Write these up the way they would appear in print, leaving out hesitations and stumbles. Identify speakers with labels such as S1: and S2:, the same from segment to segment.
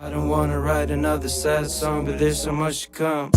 S1: I don't wanna write another sad song, but there's so much to come.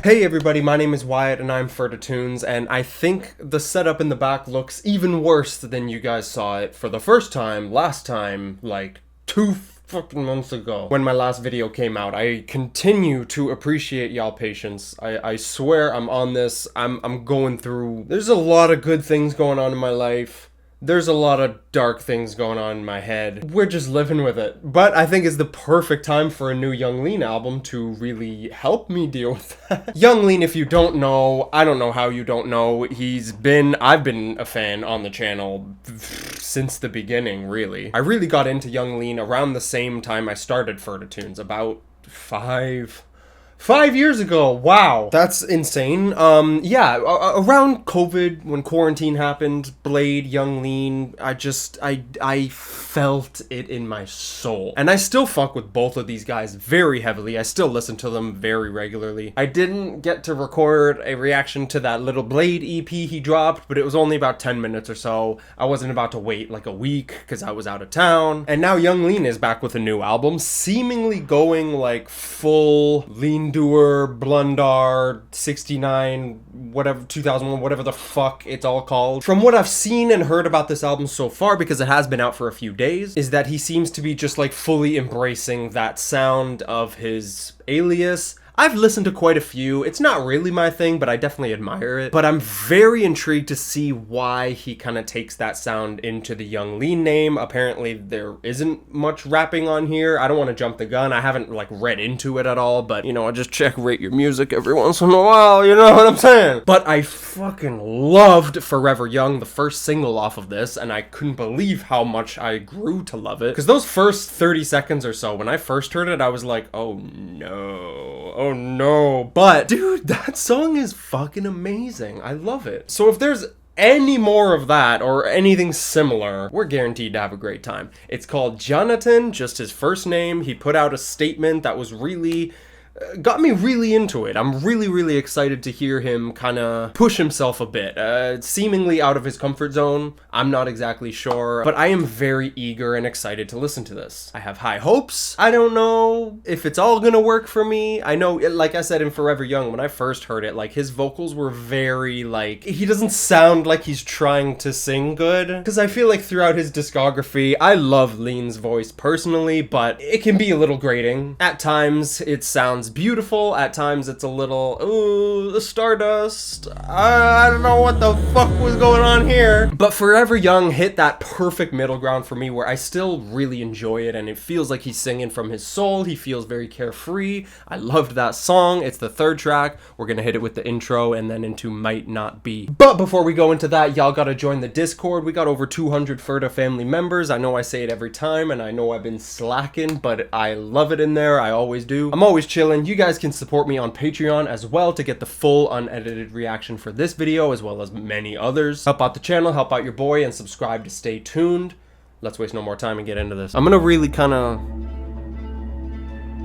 S2: Hey everybody, my name is Wyatt and I'm Ferda Tunes, and I think the setup in the back looks even worse than you guys saw it for the first time last time, like 2 fucking months ago when my last video came out. I continue to appreciate y'all patience. I swear I'm on this. I'm going through. There's a lot of good things going on in my life. There's a lot of dark things going on in my head. We're just living with it. But I think it's the perfect time for a new Young Lean album to really help me deal with that. Young Lean, if you don't know, I don't know how you don't know. I've been a fan on the channel since the beginning, really. I really got into Young Lean around the same time I started Ferda Tunes, about 5 years ago. Wow, that's insane. Around COVID, when quarantine happened, Blade, Young Lean, I felt it in my soul. And I still fuck with both of these guys very heavily. I still listen to them very regularly. I didn't get to record a reaction to that little Blade EP he dropped, but it was only about 10 minutes or so. I wasn't about to wait like a week because I was out of town. And now Young Lean is back with a new album, seemingly going like full Lean Doer, Blundar, 69, whatever, 2001, whatever the fuck it's all called. From what I've seen and heard about this album so far, because it has been out for a few days, is that he seems to be just like fully embracing that sound of his Alias. I've listened to quite a few. It's not really my thing, but I definitely admire it. But I'm very intrigued to see why he kind of takes that sound into the Young Lean name. Apparently there isn't much rapping on here. I don't want to jump the gun. I haven't like read into it at all, but you know, I just rate your music every once in a while, you know what I'm saying? But I fucking loved Forever Young, the first single off of this, and I couldn't believe how much I grew to love it. Because those first 30 seconds or so, when I first heard it, I was like, oh no. But dude, that song is fucking amazing. I love it. So if there's any more of that or anything similar, we're guaranteed to have a great time. It's called Jonatan, just his first name. He put out a statement that was really got me really into it. I'm really excited to hear him kind of push himself a bit, seemingly out of his comfort zone. I'm not exactly sure, but I am very eager and excited to listen to this. I have high hopes. I don't know if it's all gonna work for me. I know, like I said in Forever Young, when I first heard it, like his vocals were very like, he doesn't sound like he's trying to sing good. Because I feel like throughout his discography, I love Lean's voice personally, but it can be a little grating. At times, it sounds beautiful. At times it's a little, ooh, the Stardust. I don't know what the fuck was going on here. But Forever Young hit that perfect middle ground for me where I still really enjoy it and it feels like he's singing from his soul. He feels very carefree. I loved that song. It's the third track. We're gonna hit it with the intro and then into Might Not Be. But before we go into that, y'all gotta join the Discord. We got over 200 Ferda family members. I know I say it every time and I know I've been slacking, but I love it in there. I always do. I'm always chilling. You guys can support me on Patreon as well to get the full unedited reaction for this video as well as many others. Help out the channel, help out your boy, and subscribe to stay tuned. Let's waste no more time and get into this. I'm gonna really kind of,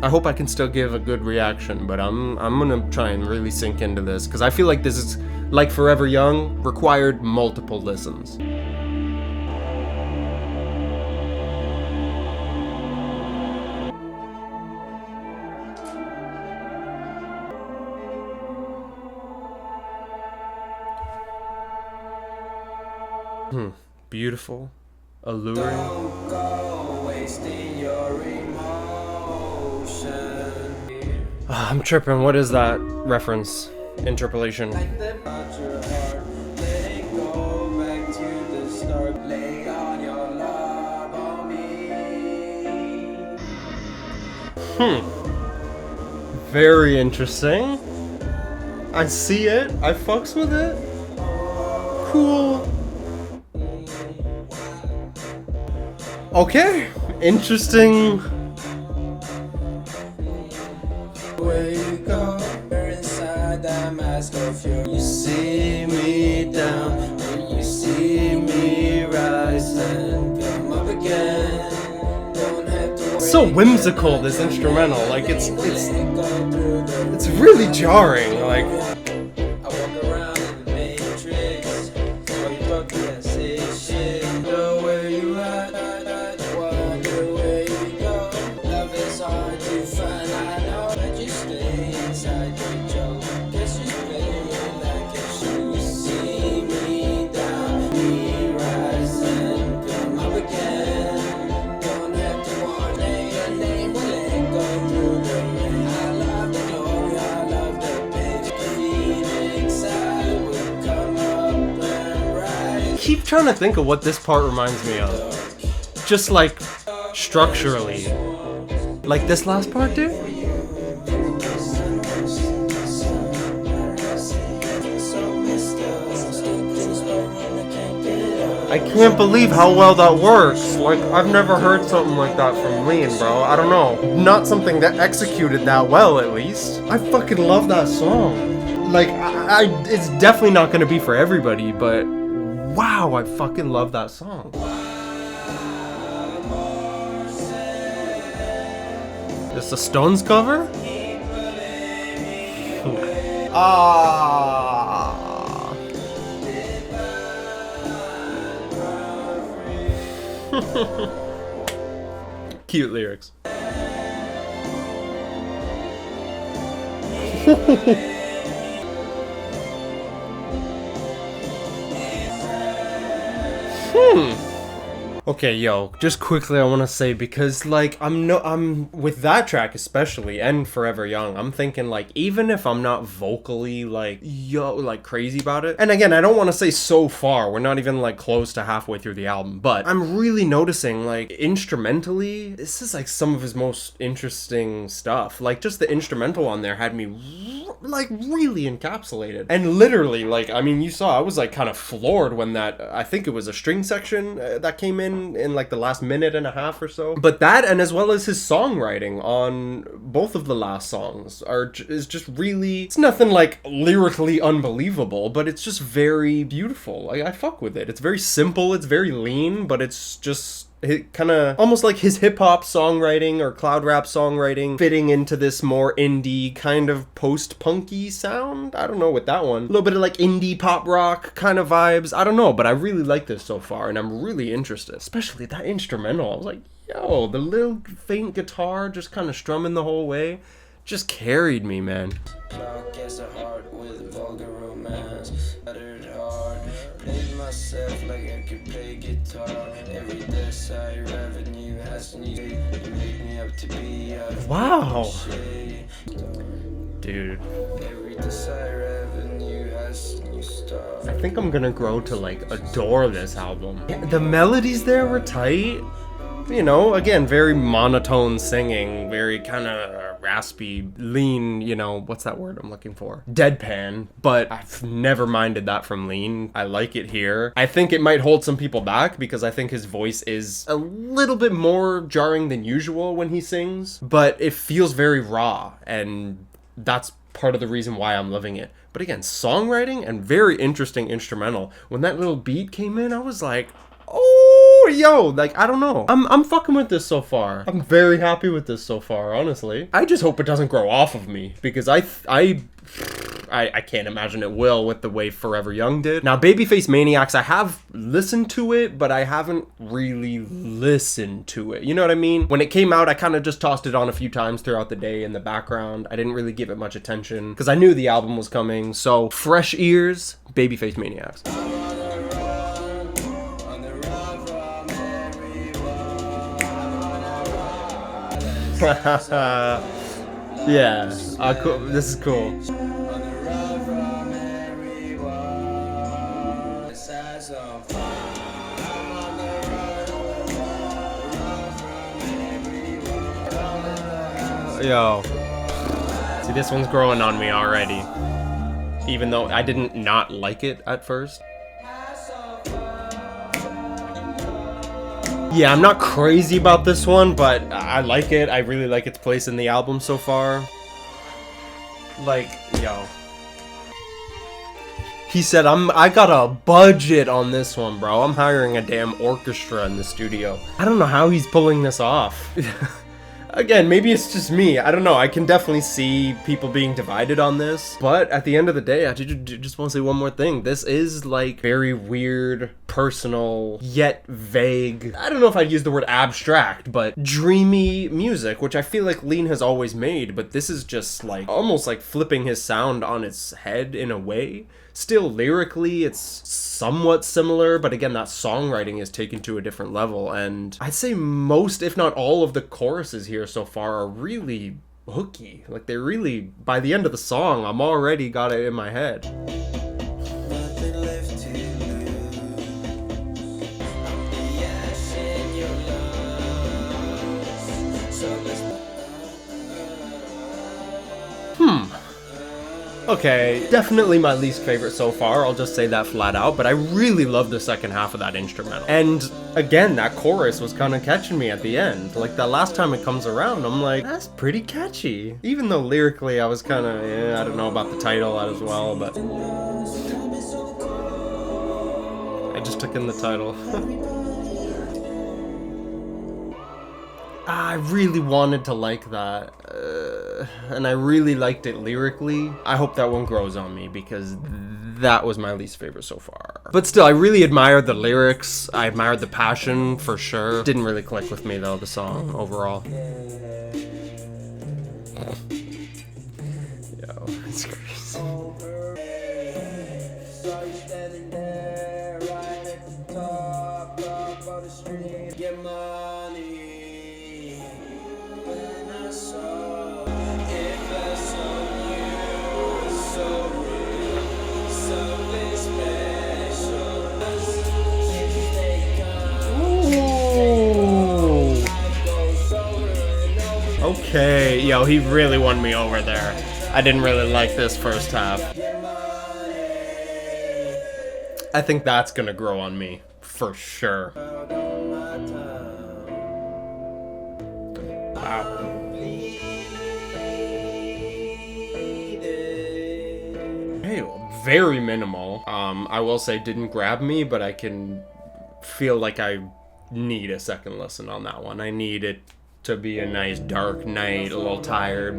S2: I hope I can still give a good reaction, but I'm gonna try and really sink into this because I feel like this is, like Forever Young, required multiple listens. Beautiful, alluring.
S1: Don't go wasting your emotion.
S2: I'm tripping. What is that reference? Interpolation.
S1: Like the your heart, let it go back to the start. Lay on your love on me.
S2: Very interesting. I see it. I fucks with it. Cool. Okay, interesting.
S1: Where you go, you're inside that mask of yours. You see me down, and you see me rise and come up again. Don't have to worry.
S2: So whimsical, this instrumental. Like it's really jarring. Like
S1: I walk around in the matrix. Where you talking that sick shit? Know where you at? Wonder where you go.
S2: trying to think of what this part reminds me of. Just like structurally. Like this last part, dude? I can't believe how well that works. Like, I've never heard something like that from Lean, bro. I don't know. Not something that executed that well, at least. I fucking love that song. Like, it's definitely not gonna be for everybody, but wow, I fucking love that song. This a Stones cover? Ah. Cute lyrics. Okay, yo, just quickly I want to say, because like I'm with that track especially, and Forever Young, I'm thinking like, even if I'm not vocally like crazy about it, and again, I don't want to say so far, we're not even like close to halfway through the album, but I'm really noticing like instrumentally, this is like some of his most interesting stuff. Like just the instrumental on there had me like really encapsulated, and literally like, I mean, you saw I was like kind of floored when that, I think it was a string section that came in like the last minute and a half or so. But that, and as well as his songwriting on both of the last songs, is just really, it's nothing like lyrically unbelievable, but it's just very beautiful. Like, I fuck with it. It's very simple, it's very lean, but it's just kind of almost like his hip-hop songwriting or cloud rap songwriting fitting into this more indie kind of post-punky sound. I don't know with that one. A little bit of like indie pop rock kind of vibes. I don't know, but I really like this so far and I'm really interested. Especially that instrumental. I was like, yo, the little faint guitar just kind of strumming the whole way just carried me, man. Myself like I could play guitar. Every desire revenue has new. You make me up to be wow, dude. Every desire revenue has new stuff. I think I'm gonna grow to like adore this album. Yeah, the melodies there were tight. You know, again, very monotone singing, very kind of raspy, lean, you know, what's that word I'm looking for? Deadpan, but I've never minded that from Lean. I like it here. I think it might hold some people back because I think his voice is a little bit more jarring than usual when he sings, but it feels very raw, and that's part of the reason why I'm loving it. But again, songwriting and very interesting instrumental. When that little beat came in, I was like, oh, yo, like, I don't know. I'm fucking with this so far. I'm very happy with this so far, honestly. I just hope it doesn't grow off of me, because I can't imagine it will with the way Forever Young did. Now, Babyface Maniacs, I have listened to it, but I haven't really listened to it. You know what I mean? When it came out, I kind of just tossed it on a few times throughout the day in the background. I didn't really give it much attention because I knew the album was coming. So, fresh ears, Babyface Maniacs. Yeah, cool. This is cool. Yo, see, this one's growing on me already, even though I didn't not like it at first. Yeah, I'm not crazy about this one, but I like it. I really like its place in the album so far. Like, yo. He said, I got a budget on this one, bro. I'm hiring a damn orchestra in the studio. I don't know how he's pulling this off. Again, maybe it's just me. I don't know. I can definitely see people being divided on this. But at the end of the day, I just want to say one more thing. This is like very weird, personal, yet vague. I don't know if I'd use the word abstract, but dreamy music, which I feel like Lean has always made. But this is just like almost like flipping his sound on its head in a way. Still, lyrically, it's somewhat similar, but again, that songwriting is taken to a different level, and I'd say most, if not all, of the choruses here so far are really hooky. Like, they really, by the end of the song, I'm already got it in my head. Okay, definitely my least favorite so far, I'll just say that flat out, but I really love the second half of that instrumental. And again, that chorus was kind of catching me at the end. Like, the last time it comes around, I'm like, that's pretty catchy. Even though lyrically I was kind of, I don't know about the title as well, but I just took in the title. I really wanted to like that, and I really liked it lyrically. I hope that one grows on me, because that was my least favorite so far. But still, I really admired the lyrics. I admired the passion, for sure. Didn't really click with me, though, the song, overall. Yo, it's crazy. Okay, yo, he really won me over there. I didn't really like this first half. I think that's gonna grow on me, for sure. Wow. Hey, very minimal. I will say didn't grab me, but I can feel like I need a second listen on that one. I need it to be a nice dark night, a little tired.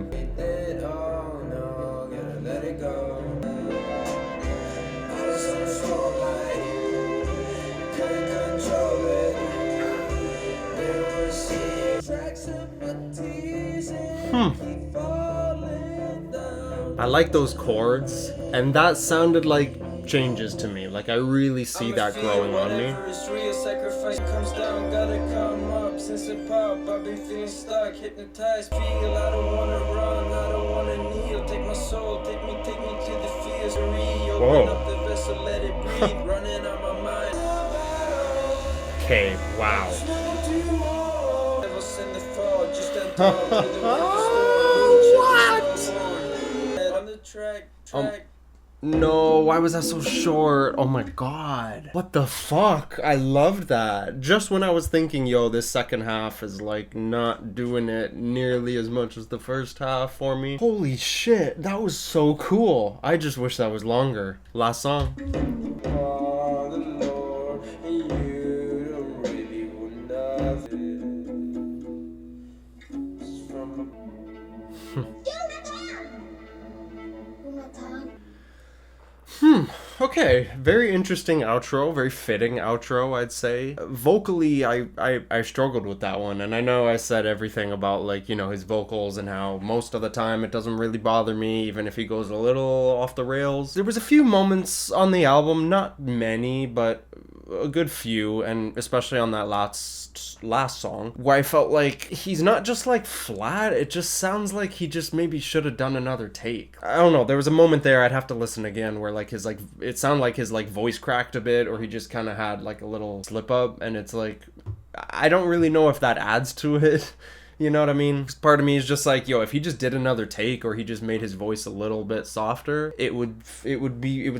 S2: I like those chords, and that sounded like changes to me. Like, I really see that growing on me. Since it pop, I've been feeling stuck, hypnotized, feel I don't wanna run, I don't wanna kneel, take my soul, take me to the fears, open up the vessel, let it breathe, running on my mind. Okay, wow. What? No, why was that so short? Oh my god. What the fuck? I loved that. Just when I was thinking, yo, this second half is like not doing it nearly as much as the first half for me. Holy shit, that was so cool. I just wish that was longer. Last song. Okay, very interesting outro, very fitting outro, I'd say. Vocally, I struggled with that one, and I know I said everything about, like, you know, his vocals and how most of the time it doesn't really bother me, even if he goes a little off the rails. There was a few moments on the album, not many, but a good few, and especially on that last song, where I felt like he's not just like flat, it just sounds like he just maybe should have done another take. I don't know, there was a moment there, I'd have to listen again, where like his like, it sounded like his like voice cracked a bit, or he just kind of had like a little slip up, and it's like, I don't really know if that adds to it. You know what I mean? Part of me is just like, yo, if he just did another take, or he just made his voice a little bit softer, it would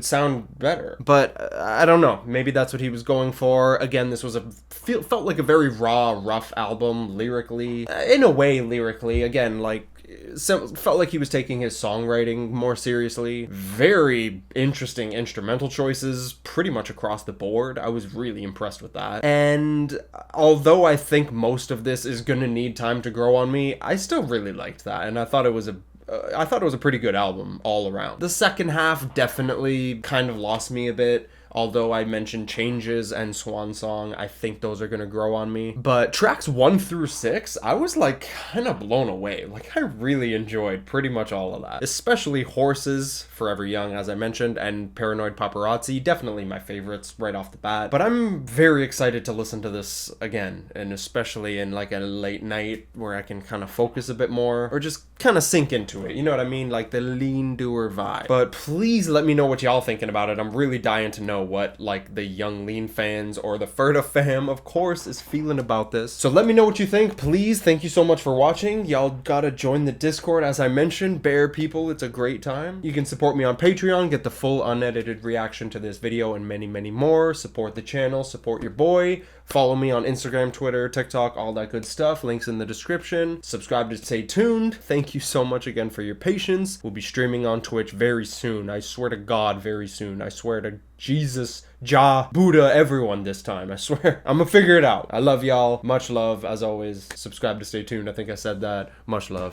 S2: sound better. But I don't know. Maybe that's what he was going for. Again, this was felt like a very raw, rough album lyrically. In a way, lyrically. Again, like, felt like he was taking his songwriting more seriously. Very interesting instrumental choices pretty much across the board. I was really impressed with that. And although I think most of this is gonna need time to grow on me, I still really liked that, and I thought it was a pretty good album all around. The second half definitely kind of lost me a bit. Although I mentioned Changes and Swan Song, I think those are going to grow on me. But tracks 1 through 6, I was like kind of blown away. Like, I really enjoyed pretty much all of that. Especially Horses, Forever Young, as I mentioned, and Paranoid Paparazzi, definitely my favorites right off the bat. But I'm very excited to listen to this again, and especially in like a late night where I can kind of focus a bit more, or just kind of sink into it. You know what I mean? Like the lean doer vibe. But please let me know what y'all thinking about it. I'm really dying to know know what like the Young Lean fans or the Ferda fam, of course, is feeling about this. So let me know what you think, please. Thank you so much for watching. Y'all gotta join the Discord, as I mentioned. Bear people, it's a great time. You can support me on Patreon, get the full unedited reaction to this video and many, many more. Support the channel, support your boy. Follow me on Instagram, Twitter, TikTok, all that good stuff. Links in the description. Subscribe to stay tuned. Thank you so much again for your patience. We'll be streaming on Twitch very soon. I swear to God, very soon. I swear to Jesus, Jah, Buddha, everyone this time. I swear. I'm gonna figure it out. I love y'all. Much love, as always. Subscribe to stay tuned. I think I said that. Much love.